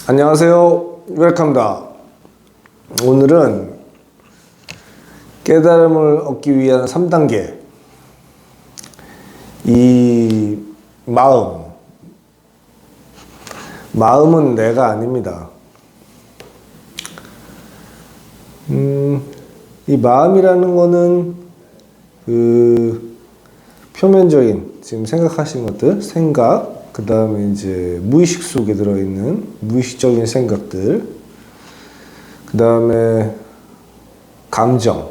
안녕하세요. 웰컴다. 오늘은 깨달음을 얻기 위한 3단계. 이 마음은 내가 아닙니다. 이 마음이라는 거는 표면적인 지금 생각하시는 것들, 생각, 그 다음에 이제 무의식 속에 들어있는 무의식적인 생각들, 그 다음에 감정,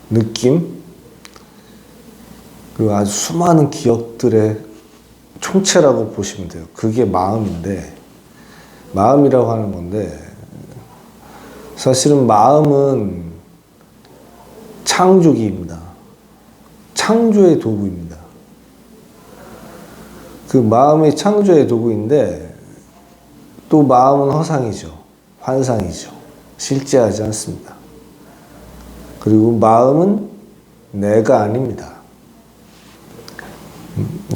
느낌, 그리고 아주 수많은 기억들의 총체라고 보시면 돼요. 그게 마음인데, 마음이라고 하는 건데, 사실은 마음은 창조기입니다. 창조의 도구입니다. 그 마음이 창조의 도구인데, 또 마음은 허상이죠. 환상이죠. 실제하지 않습니다. 그리고 마음은 내가 아닙니다.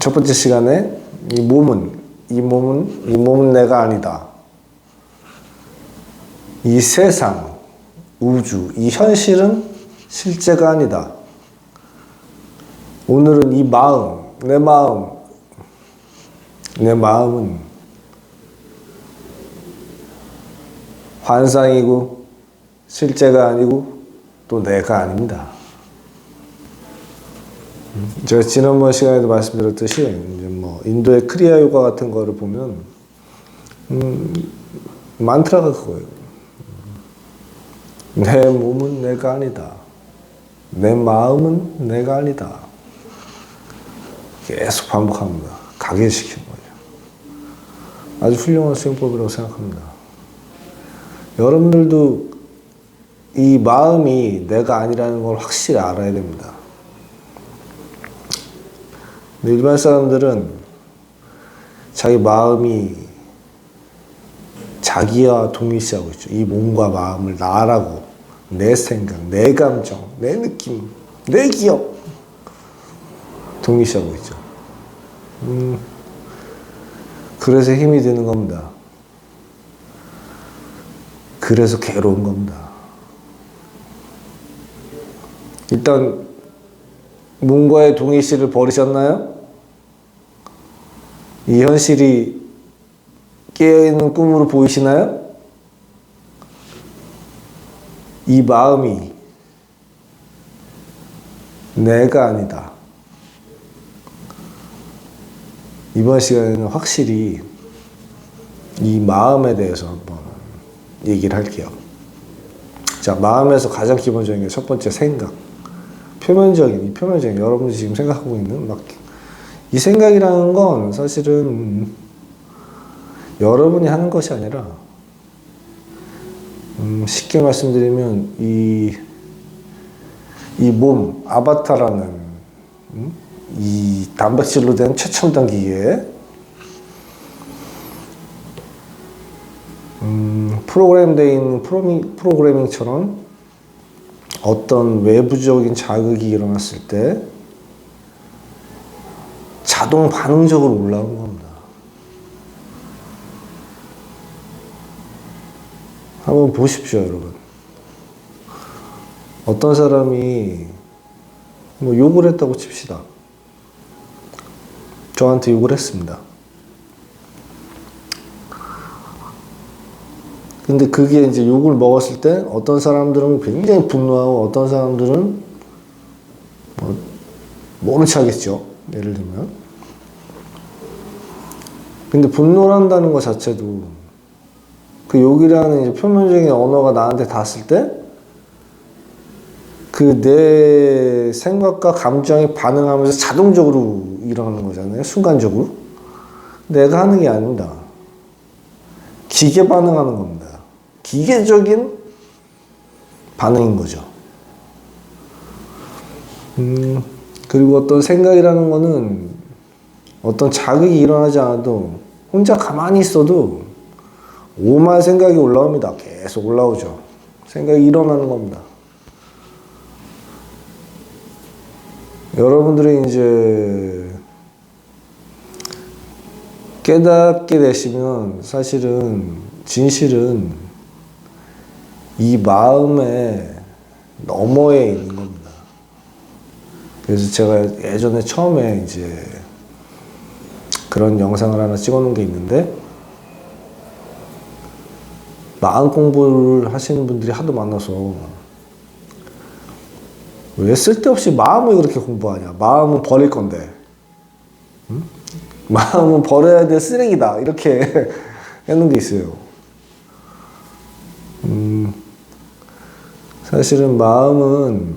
첫 번째 시간에 이 몸은 내가 아니다. 이 세상, 우주, 이 현실은 실제가 아니다. 오늘은 이 마음, 내 마음은 환상이고 실제가 아니고 또 내가 아닙니다. 제가 지난번 시간에도 말씀드렸듯이 이제 인도의 크리아 요가 같은 거를 보면 만트라가 그거예요. 내 몸은 내가 아니다. 내 마음은 내가 아니다. 계속 반복합니다. 각인시키는 거예요. 아주 훌륭한 수행법이라고 생각합니다. 여러분들도 이 마음이 내가 아니라는 걸 확실히 알아야 됩니다. 일반 사람들은 자기 마음이 자기와 동일시하고 있죠. 이 몸과 마음을 나라고, 내 생각, 내 감정, 내 느낌, 내 기억 동일시하고 있죠. 그래서 힘이 드는 겁니다. 그래서 괴로운 겁니다. 일단 몸과의 동일시를 버리셨나요? 이 현실이 깨어있는 꿈으로 보이시나요? 이 마음이 내가 아니다. 이번 시간에는 확실히 이 마음에 대해서 한번 얘기를 할게요. 자, 마음에서 가장 기본적인 게 첫 번째 생각. 표면적인 여러분들이 지금 생각하고 있는 이 생각이라는 건 사실은 여러분이 하는 것이 아니라 쉽게 말씀드리면 이 몸 아바타라는 이 단백질로 된 최첨단 기계에 프로그램되어 있는 프로그래밍처럼 어떤 외부적인 자극이 일어났을 때 자동 반응적으로 올라오는 겁니다. 한번 보십시오, 여러분. 어떤 사람이 욕을 했다고 칩시다. 저한테 욕을 했습니다. 근데 그게 이제 욕을 먹었을 때 어떤 사람들은 굉장히 분노하고 어떤 사람들은 모른 척 하겠죠. 예를 들면. 근데 분노한다는 것 자체도 그 욕이라는 이제 표면적인 언어가 나한테 닿았을 때 그 내 생각과 감정이 반응하면서 자동적으로 일어나는 거잖아요. 순간적으로. 내가 하는 게 아닙니다. 기계 반응하는 겁니다. 기계적인 반응인 거죠. 그리고 어떤 생각이라는 거는 어떤 자극이 일어나지 않아도 혼자 가만히 있어도 오만 생각이 올라옵니다. 계속 올라오죠. 생각이 일어나는 겁니다. 여러분들이 이제 깨닫게 되시면 사실은 진실은 이 마음의 너머에 있는 겁니다. 그래서 제가 예전에 처음에 이제 그런 영상을 하나 찍어 놓은 게 있는데, 마음 공부를 하시는 분들이 하도 많아서 왜 쓸데없이 마음을 그렇게 공부하냐, 마음은 버릴 건데, 응? 마음은 버려야 될 쓰레기다, 이렇게 해놓은 게 있어요. 사실은 마음은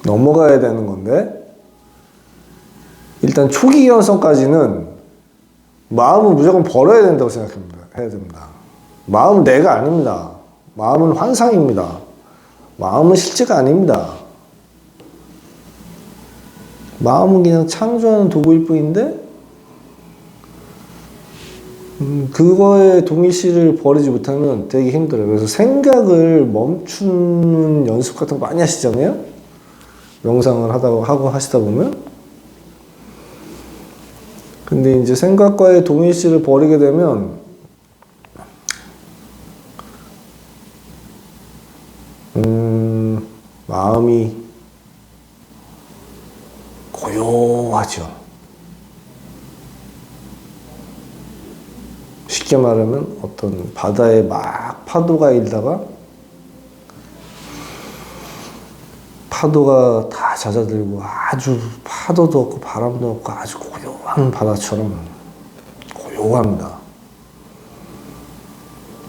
넘어가야 되는 건데, 일단 초기 연성까지는 마음은 무조건 버려야 된다고 생각합니다. 해야 됩니다. 마음은 내가 아닙니다. 마음은 환상입니다. 마음은 실제가 아닙니다. 마음은 그냥 창조하는 도구일 뿐인데, 그거에 동일시를 버리지 못하면 되게 힘들어요. 그래서 생각을 멈추는 연습 같은 거 많이 하시잖아요? 명상을 하고 하시다 보면. 근데 이제 생각과의 동일시를 버리게 되면, 마음이 고요하죠. 쉽게 말하면 어떤 바다에 막 파도가 일다가 파도가 다 잦아들고 아주 파도도 없고 바람도 없고 아주 고요한 바다처럼 고요합니다.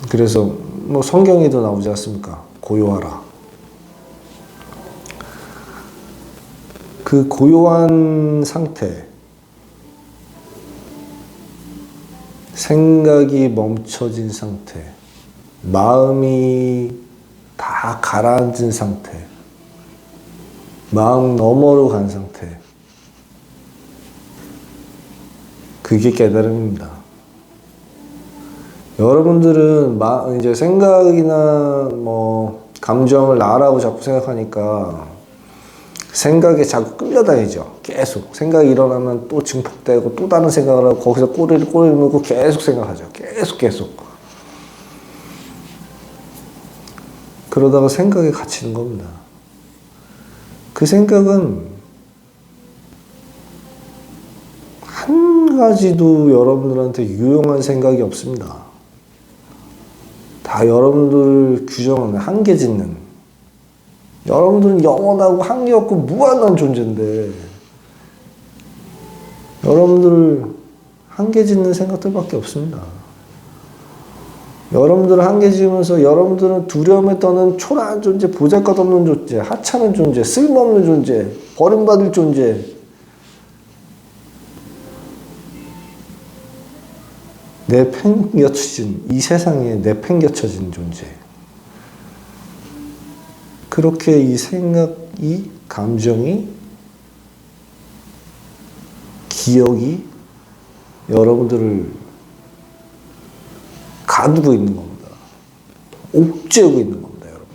그래서 뭐 성경에도 나오지 않습니까? 고요하라. 그 고요한 상태, 생각이 멈춰진 상태, 마음이 다 가라앉은 상태, 마음 너머로 간 상태, 그게 깨달음입니다. 여러분들은 이제 생각이나 뭐 감정을 나라고 자꾸 생각하니까 생각에 자꾸 끌려다니죠. 계속 생각이 일어나면 또 증폭되고 또 다른 생각을 하고 거기서 꼬리를 물고 계속 생각하죠. 계속 그러다가 생각에 갇히는 겁니다. 그 생각은 한 가지도 여러분들한테 유용한 생각이 없습니다. 다 여러분들을 규정하는, 한계 짓는, 여러분들은 영원하고 한계 없고 무한한 존재인데 여러분들을 한계 짓는 생각들밖에 없습니다. 여러분들을 한계 지으면서 여러분들은 두려움에 떠는 초라한 존재, 보잘것없는 존재, 하찮은 존재, 쓸모없는 존재, 버림받을 존재, 내팽겨쳐진, 이 세상에 내팽겨쳐진 존재. 그렇게 이 생각이, 감정이, 기억이 여러분들을 가두고 있는 겁니다. 옥죄고 있는 겁니다, 여러분.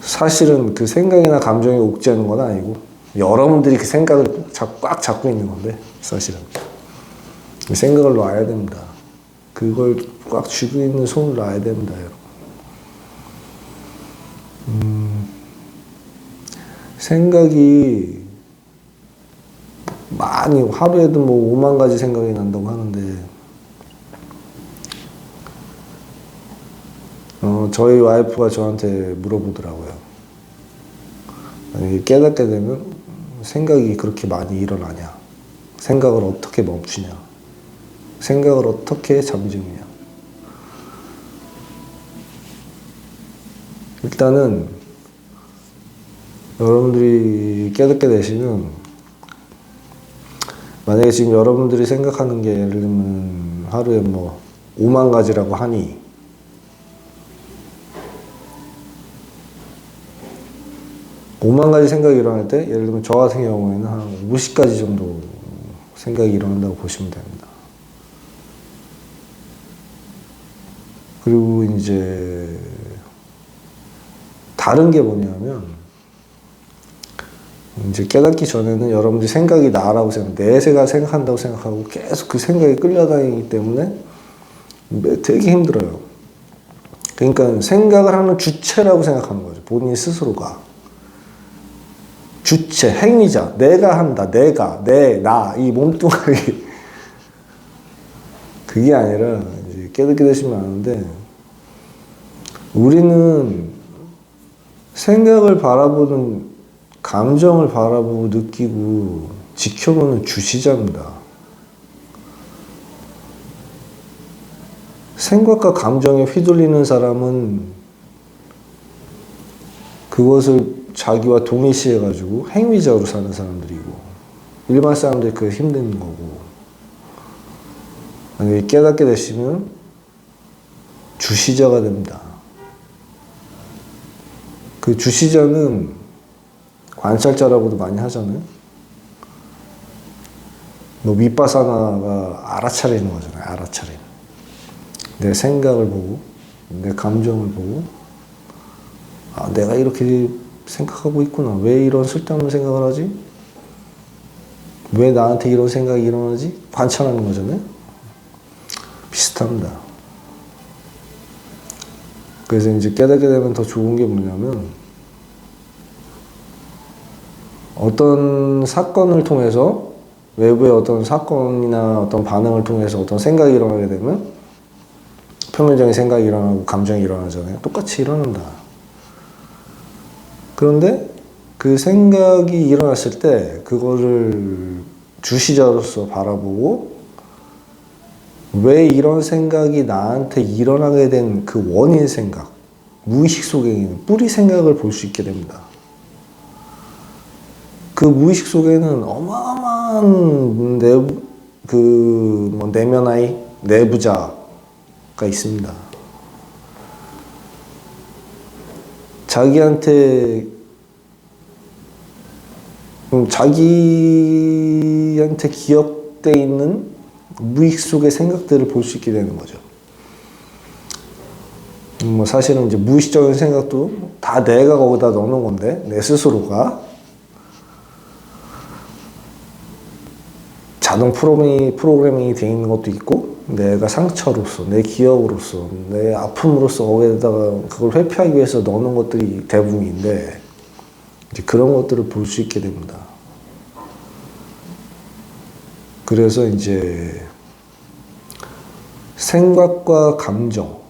사실은 그 생각이나 감정이 옥죄는 건 아니고 여러분들이 그 생각을 꽉 잡고 있는 건데, 사실은 그 생각을 놔야 됩니다. 그걸 꽉 쥐고 있는 손을 놔야 됩니다, 여러분. 생각이 많이, 하루에도 뭐 5만 가지 생각이 난다고 하는데, 저희 와이프가 저한테 물어보더라고요. 만약에 깨닫게 되면 생각이 그렇게 많이 일어나냐? 생각을 어떻게 멈추냐? 생각을 어떻게 잠재우냐? 일단은 여러분들이 깨닫게 되시면, 만약에 지금 여러분들이 생각하는 게 예를 들면 하루에 뭐 5만 가지라고 하니, 오만 가지 생각이 일어날 때, 예를 들면 저 같은 경우에는 한 50가지 정도 생각이 일어난다고 보시면 됩니다. 그리고 이제 다른 게 뭐냐면, 이제 깨닫기 전에는 여러분들이 생각이 나라고 내가 생각한다고 생각하고 계속 그 생각이 끌려다니기 때문에 되게 힘들어요. 그러니까 생각을 하는 주체라고 생각하는 거죠. 본인 스스로가. 주체, 행위자, 내가 한다, 내가, 나, 이 몸뚱아리. 그게 아니라 이제 깨닫게 되시면 아는데, 우리는 생각을 바라보는, 감정을 바라보고 느끼고 지켜보는 주시자입니다. 생각과 감정에 휘둘리는 사람은 그것을 자기와 동일시해가지고 행위적으로 사는 사람들이고, 일반 사람들이 그게 힘든 거고, 만약에 깨닫게 되시면 주시자가 됩니다. 그 주시자는 관찰자라고도 많이 하잖아요. 뭐 윗바사나가 알아차리는 거잖아요. 알아차리는. 내 생각을 보고, 내 감정을 보고, 아, 내가 이렇게 생각하고 있구나. 왜 이런 쓸데없는 생각을 하지? 왜 나한테 이런 생각이 일어나지? 관찰하는 거잖아요. 비슷합니다. 그래서 이제 깨닫게 되면 더 좋은 게 뭐냐면, 어떤 사건을 통해서, 외부의 어떤 사건이나 어떤 반응을 통해서 어떤 생각이 일어나게 되면 표면적인 생각이 일어나고 감정이 일어나잖아요. 똑같이 일어난다. 그런데 그 생각이 일어났을 때 그거를 주시자로서 바라보고, 왜 이런 생각이 나한테 일어나게 된 그 원인 생각, 무의식 속에 있는 뿌리 생각을 볼 수 있게 됩니다. 그 무의식 속에는 어마어마한 내면의 내부자가 있습니다. 자기한테 기억돼 있는 무의식 속의 생각들을 볼 수 있게 되는 거죠. 뭐 사실은 이제 무의식적인 생각도 다 내가 거기다 넣는 건데, 내 스스로가 자동 프로그래밍이 되어 있는 것도 있고, 내가 상처로서, 내 기억으로서, 내 아픔으로서 거기에다가 그걸 회피하기 위해서 넣는 것들이 대부분인데, 이제 그런 것들을 볼 수 있게 됩니다. 그래서 이제 생각과 감정,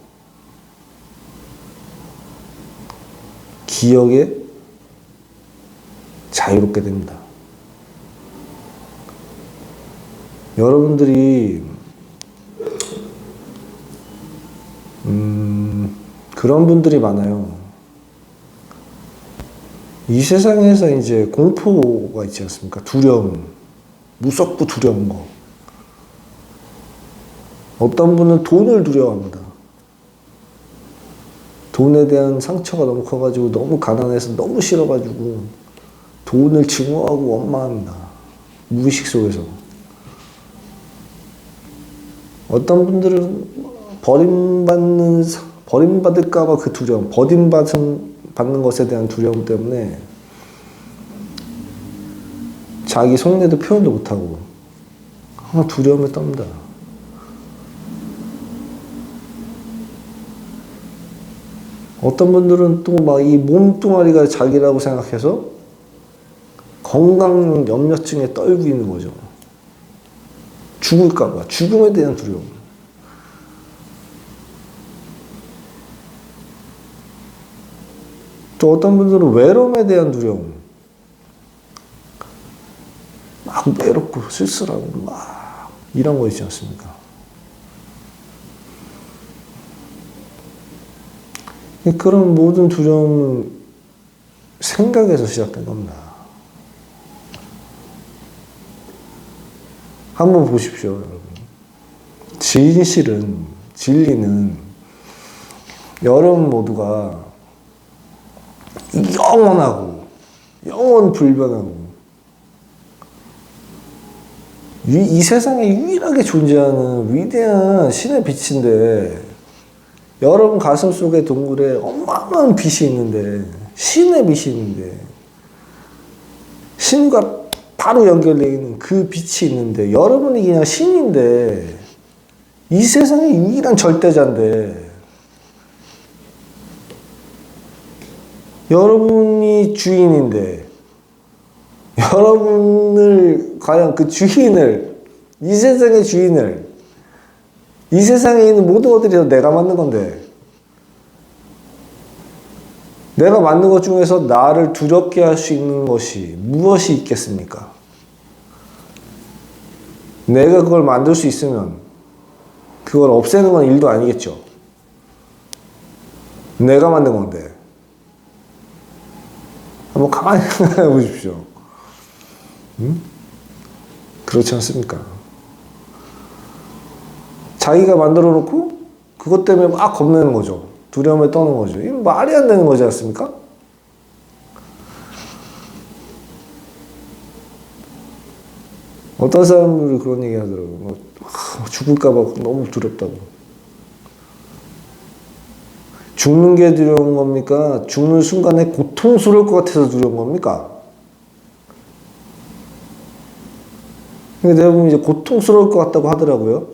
기억에 자유롭게 됩니다. 여러분들이 그런 분들이 많아요. 이 세상에서 이제 공포가 있지 않습니까? 두려움, 무섭고 두려운 거. 어떤 분은 돈을 두려워합니다. 돈에 대한 상처가 너무 커가지고, 너무 가난해서 너무 싫어가지고 돈을 증오하고 원망합니다. 무의식 속에서. 어떤 분들은 버림받을까봐 그 두려움, 받는 것에 대한 두려움 때문에 자기 속내도 표현도 못하고 항상 두려움에 떱니다. 어떤 분들은 또 막 이 몸뚱아리가 자기라고 생각해서 건강 염려증에 떨고 있는 거죠. 죽을까봐, 죽음에 대한 두려움. 또 어떤 분들은 외로움에 대한 두려움. 막 외롭고 쓸쓸하고 막 이런 거 있지 않습니까? 그런 모든 두려움은 생각에서 시작된 겁니다. 한번 보십시오, 여러분. 진리는 여러분 모두가 영원하고 영원 불변하고 이 세상에 유일하게 존재하는 위대한 신의 빛인데, 여러분 가슴 속의 동굴에 어마어마한 빛이 있는데, 신의 빛이 있는데, 신과 바로 연결되어 있는 그 빛이 있는데 여러분이 그냥 신인데 이 세상의 유일한 절대자인데 여러분이 주인인데 여러분을 과연 그 주인을 이 세상의 주인을 이 세상에 있는 모든 것들이 다 내가 만든 건데 내가 만든 것 중에서 나를 두렵게 할 수 있는 것이 무엇이 있겠습니까? 내가 그걸 만들 수 있으면 그걸 없애는 건 일도 아니겠죠. 내가 만든 건데. 한번 가만히 생각해 보십시오. 응? 그렇지 않습니까? 자기가 만들어 놓고 그것 때문에 막 겁내는 거죠. 두려움에 떠는 거죠. 이거 말이 안 되는 거지 않습니까? 어떤 사람들이 그런 얘기 하더라고요. 죽을까봐 너무 두렵다고. 죽는 게 두려운 겁니까? 죽는 순간에 고통스러울 것 같아서 두려운 겁니까? 근데 대부분 이제 고통스러울 것 같다고 하더라고요.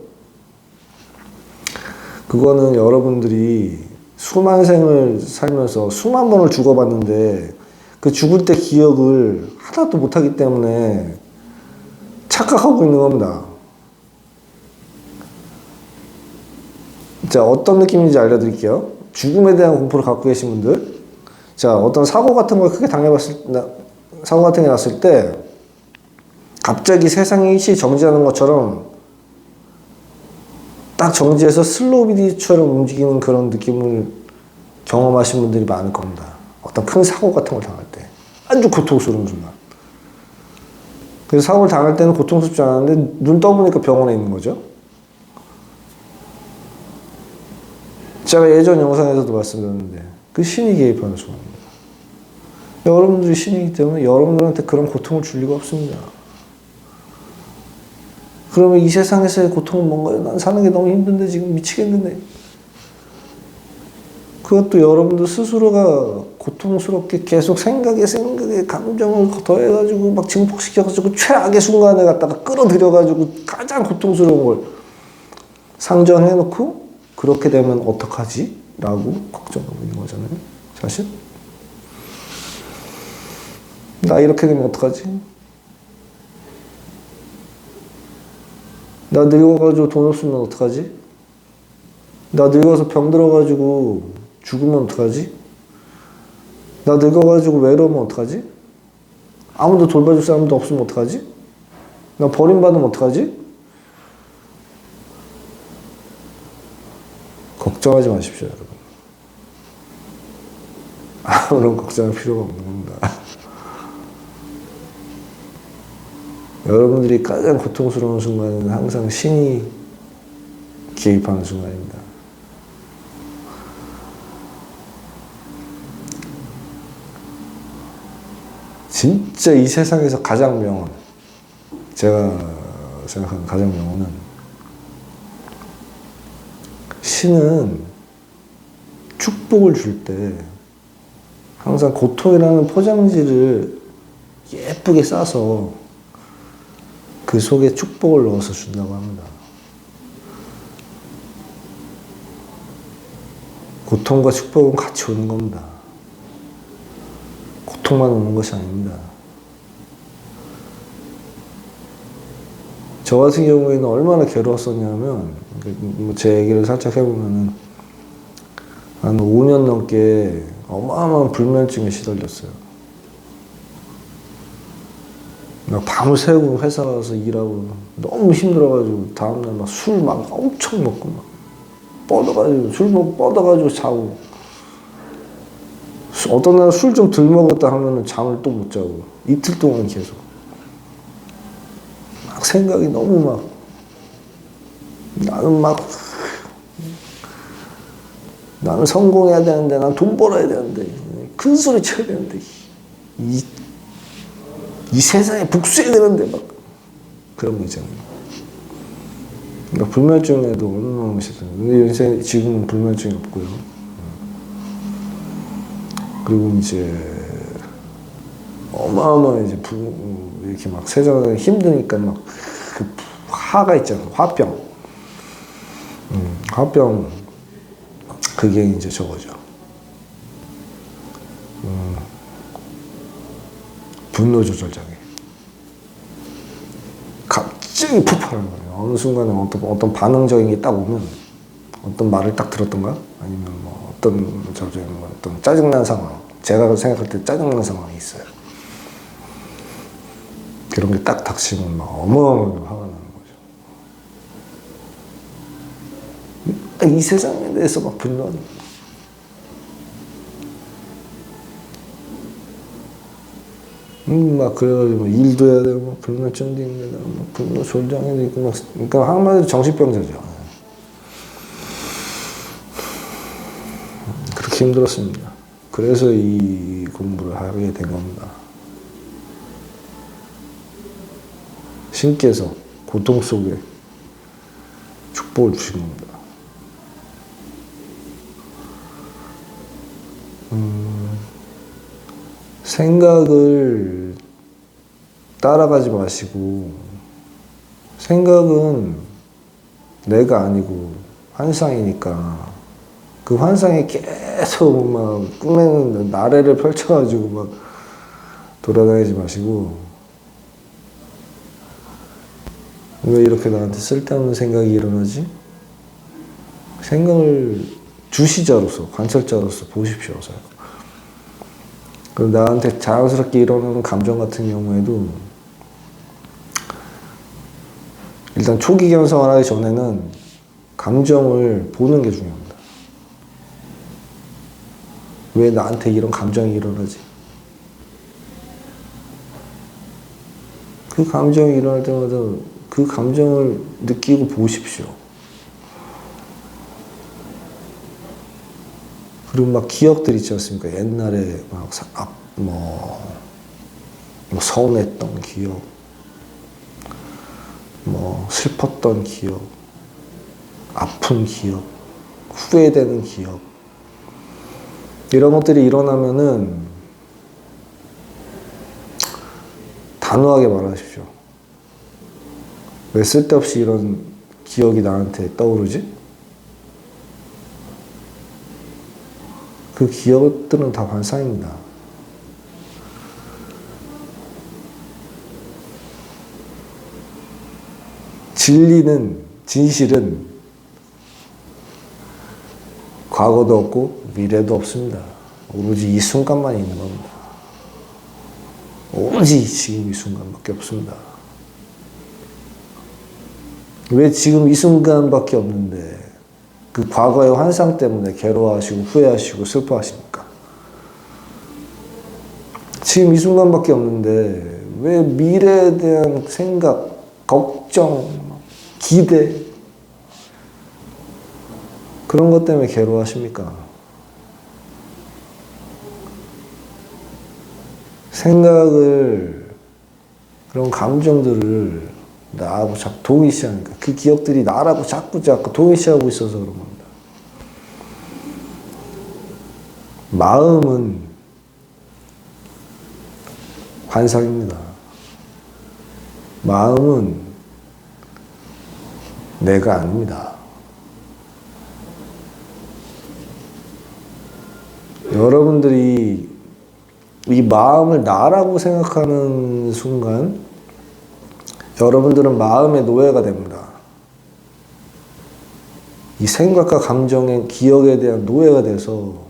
그거는 여러분들이 수만 생을 살면서 수만 번을 죽어봤는데 그 죽을 때 기억을 하나도 못하기 때문에 착각하고 있는 겁니다. 자, 어떤 느낌인지 알려드릴게요. 죽음에 대한 공포를 갖고 계신 분들. 자, 어떤 사고 같은 걸 크게 사고 같은 게 났을 때 갑자기 세상이 일시 정지하는 것처럼 딱 정지해서 슬로우 비디오처럼 움직이는 그런 느낌을 경험하신 분들이 많을 겁니다. 어떤 큰 사고 같은 걸 당할 때. 아주 고통스러운 순간. 그래서 사고를 당할 때는 고통스럽지 않았는데 눈 떠보니까 병원에 있는 거죠. 제가 예전 영상에서도 말씀드렸는데 그 신이 개입하는 순간입니다. 여러분들이 신이기 때문에 여러분들한테 그런 고통을 줄 리가 없습니다. 그러면 이 세상에서의 고통은 뭔가요? 난 사는 게 너무 힘든데 지금 미치겠는데. 그것도 여러분들 스스로가 고통스럽게 계속 생각에 감정을 더해가지고 막 증폭시켜가지고 최악의 순간에 갖다가 끌어들여가지고 가장 고통스러운 걸 상정해놓고 그렇게 되면 어떡하지? 라고 걱정하고 있는 거잖아요. 사실. 나 이렇게 되면 어떡하지? 나 늙어가지고 돈 없으면 어떡하지? 나 늙어서 병 들어가지고 죽으면 어떡하지? 나 늙어가지고 외로우면 어떡하지? 아무도 돌봐줄 사람도 없으면 어떡하지? 나 버림받으면 어떡하지? 걱정하지 마십시오, 여러분. 아무런 걱정할 필요가 없는 겁니다. 여러분들이 가장 고통스러운 순간은 항상 신이 개입하는 순간입니다. 진짜 이 세상에서 가장 명언, 제가 생각하는 가장 명언은 신은 축복을 줄 때 항상 고통이라는 포장지를 예쁘게 싸서 그 속에 축복을 넣어서 준다고 합니다. 고통과 축복은 같이 오는 겁니다. 고통만 오는 것이 아닙니다. 저 같은 경우에는 얼마나 괴로웠었냐면, 제 얘기를 살짝 해보면은, 한 5년 넘게 어마어마한 불면증에 시달렸어요. 막 밤을 새고 회사 가서 일하고 너무 힘들어가지고 다음날 막 술 막 엄청 먹고 막 뻗어가지고 술 먹고 뻗어가지고 자고 어떤 날 술 좀 덜 먹었다 하면은 잠을 또 못 자고 이틀 동안 계속 막 생각이 너무 막 나는 성공해야 되는데 난 돈 벌어야 되는데 큰 소리 쳐야 되는데 이 세상에 복수해야 되는데 막 그런 거 있잖아요. 그러니까 불면증에도 얼마나 멋있어요. 근데 요새 지금은 불면증이 없고요. 그리고 이제 어마어마한 이제 이렇게 막 세상에 힘드니까 막 그 화가 있잖아. 화병. 화병. 그게 이제 저거죠. 분노 조절 장애. 갑자기 폭발하는 거예요. 어느 순간에 어떤 반응적인 게 딱 오면, 어떤 말을 딱 들었던가? 아니면 뭐 어떤 짜증난 상황. 제가 생각할 때 짜증난 상황이 있어요. 그런 게 딱 닥치면 막 어마어마하게 화가 나는 거죠. 이 세상에 대해서 막 분노하는 거예요. 막 그래가지고 일도 해야 되고 막 불면증도 있는데 막 분노 조절장애도 있고 막 그러니까 한마디로 정신병자죠. 그렇게 힘들었습니다. 그래서 이 공부를 하게 된 겁니다. 신께서 고통 속에 축복을 주신 겁니다. 생각을 따라가지 마시고, 생각은 내가 아니고 환상이니까 그 환상에 계속 막 꿈에는 나래를 펼쳐가지고 막 돌아다니지 마시고, 왜 이렇게 나한테 쓸데없는 생각이 일어나지? 생각을 주시자로서, 관찰자로서 보십시오. 그리고 나한테 자연스럽게 일어나는 감정 같은 경우에도 일단 초기 견성을 하기 전에는 감정을 보는 게 중요합니다. 왜 나한테 이런 감정이 일어나지? 그 감정이 일어날 때마다 그 감정을 느끼고 보십시오. 그리고 막 기억들 있지 않습니까? 옛날에 막 서운했던 기억, 슬펐던 기억, 아픈 기억, 후회되는 기억. 이런 것들이 일어나면은 단호하게 말하십시오. 왜 쓸데없이 이런 기억이 나한테 떠오르지? 그 기억들은 다 환상입니다. 진실은 과거도 없고 미래도 없습니다. 오로지 이 순간만 있는 겁니다. 오로지 지금 이 순간밖에 없습니다. 왜 지금 이 순간밖에 없는데 그 과거의 환상 때문에 괴로워하시고 후회하시고 슬퍼하십니까? 지금 이 순간밖에 없는데 왜 미래에 대한 생각, 걱정, 기대 그런 것 때문에 괴로워하십니까? 생각을, 그런 감정들을 나하고 자꾸 동일시하니까 그 기억들이 나라고 자꾸 동일시하고 있어서 그런 겁니다. 마음은 환상입니다. 마음은 내가 아닙니다. 여러분들이 이 마음을 나라고 생각하는 순간 여러분들은 마음의 노예가 됩니다. 이 생각과 감정의 기억에 대한 노예가 돼서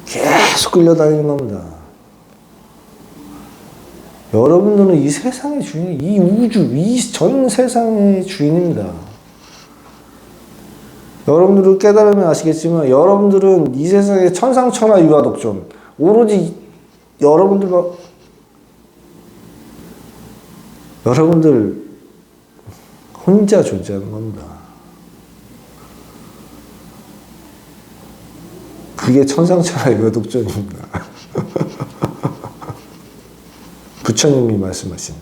계속 끌려다니는 겁니다. 여러분들은 이 세상의 주인, 이 우주, 이 전 세상의 주인입니다. 여러분들은 깨달으면 아시겠지만 여러분들은 이 세상의 천상천하 유아독존, 오로지 여러분들 혼자 존재하는 겁니다. 그게 천상천하 유아독존입니다. 부처님이 말씀하신.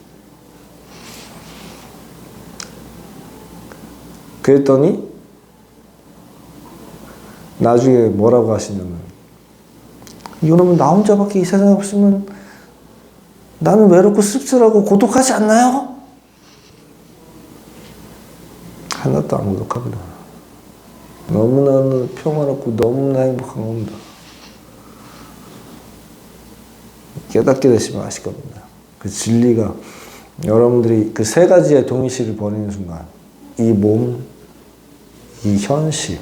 그랬더니 나중에 뭐라고 하시냐면 여러분, 나 혼자밖에 이 세상에 없으면 나는 외롭고 씁쓸하고 고독하지 않나요? 하나도 안 고독합니다. 너무나 평화롭고 너무나 행복한 겁니다. 깨닫게 되시면 아실 겁니다. 그 진리가 여러분들이 그 세 가지의 동일시를 버리는 순간 이 몸, 이 현실,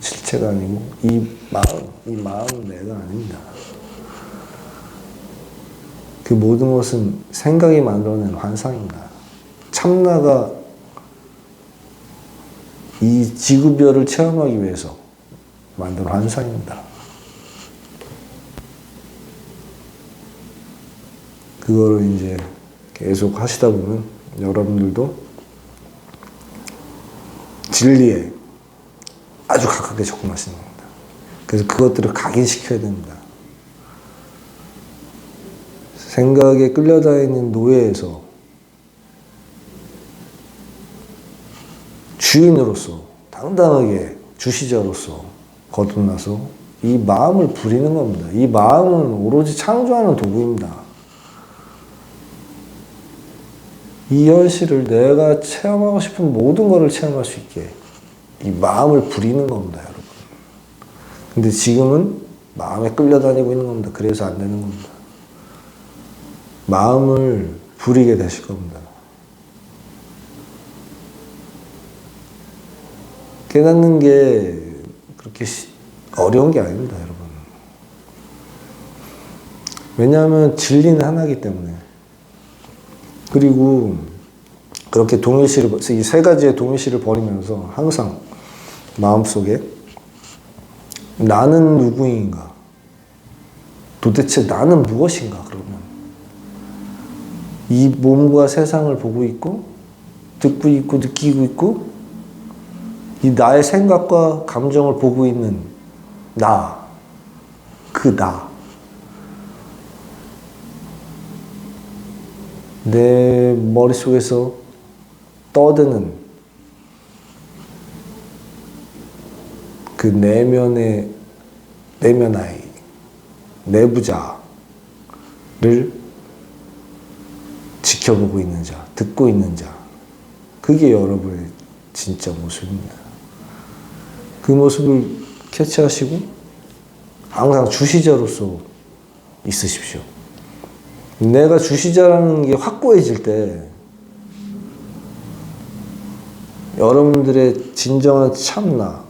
실체가 아니고 이 마음은 내가 아닙니다. 그 모든 것은 생각이 만들어낸 환상입니다. 참나가 이 지구별을 체험하기 위해서 만든 환상입니다. 그거를 이제 계속 하시다 보면 여러분들도 진리에 아주 가깝게 접근하시는 겁니다. 그래서 그것들을 각인시켜야 됩니다. 생각에 끌려다니는 노예에서 주인으로서 당당하게 주시자로서 거듭나서 이 마음을 부리는 겁니다. 이 마음은 오로지 창조하는 도구입니다. 이 현실을 내가 체험하고 싶은 모든 것을 체험할 수 있게 이 마음을 부리는 겁니다, 여러분. 근데 지금은 마음에 끌려다니고 있는 겁니다. 그래서 안 되는 겁니다. 마음을 부리게 되실 겁니다. 깨닫는 게 그렇게 어려운 게 아닙니다, 여러분. 왜냐하면 진리는 하나이기 때문에. 그리고 그렇게 이 세 가지의 동일시를 버리면서 항상 마음속에 나는 누구인가? 도대체 나는 무엇인가? 그러면 이 몸과 세상을 보고 있고 듣고 있고 느끼고 있고 이 나의 생각과 감정을 보고 있는 나, 그 나. 내 머릿속에서 떠드는 그 내면의 내면아이, 내부자를 지켜보고 있는 자, 듣고 있는 자. 그게 여러분의 진짜 모습입니다. 그 모습을 캐치하시고 항상 주시자로서 있으십시오. 내가 주시자라는 게 확고해질 때 여러분들의 진정한 참나,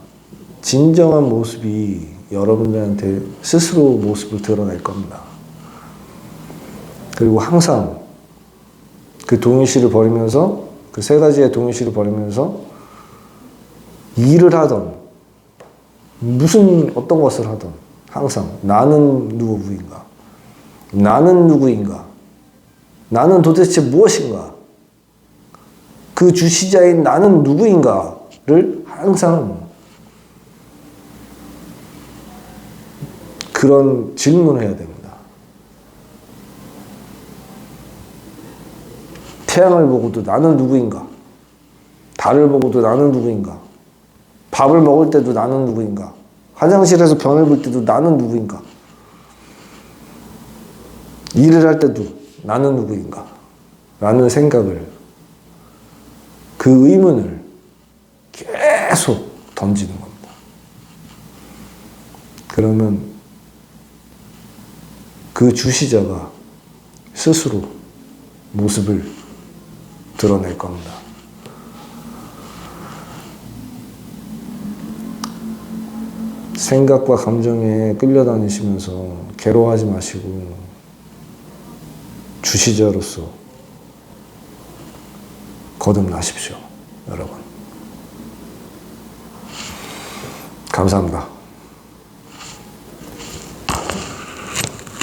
진정한 모습이 여러분들한테 스스로 모습을 드러낼 겁니다. 그리고 항상 그 동일시를 버리면서 그 세 가지의 동일시를 버리면서 일을 하던 어떤 것을 하던 항상 나는 누구인가? 나는 누구인가? 나는 도대체 무엇인가? 그 주시자인 나는 누구인가를 항상 그런 질문을 해야 됩니다. 태양을 보고도 나는 누구인가? 달을 보고도 나는 누구인가? 밥을 먹을 때도 나는 누구인가? 화장실에서 변을 볼 때도 나는 누구인가? 일을 할 때도 나는 누구인가? 라는 생각을, 그 의문을 계속 던지는 겁니다. 그러면 그 주시자가 스스로 모습을 드러낼 겁니다. 생각과 감정에 끌려다니시면서 괴로워하지 마시고 주시자로서 거듭나십시오, 여러분. 감사합니다.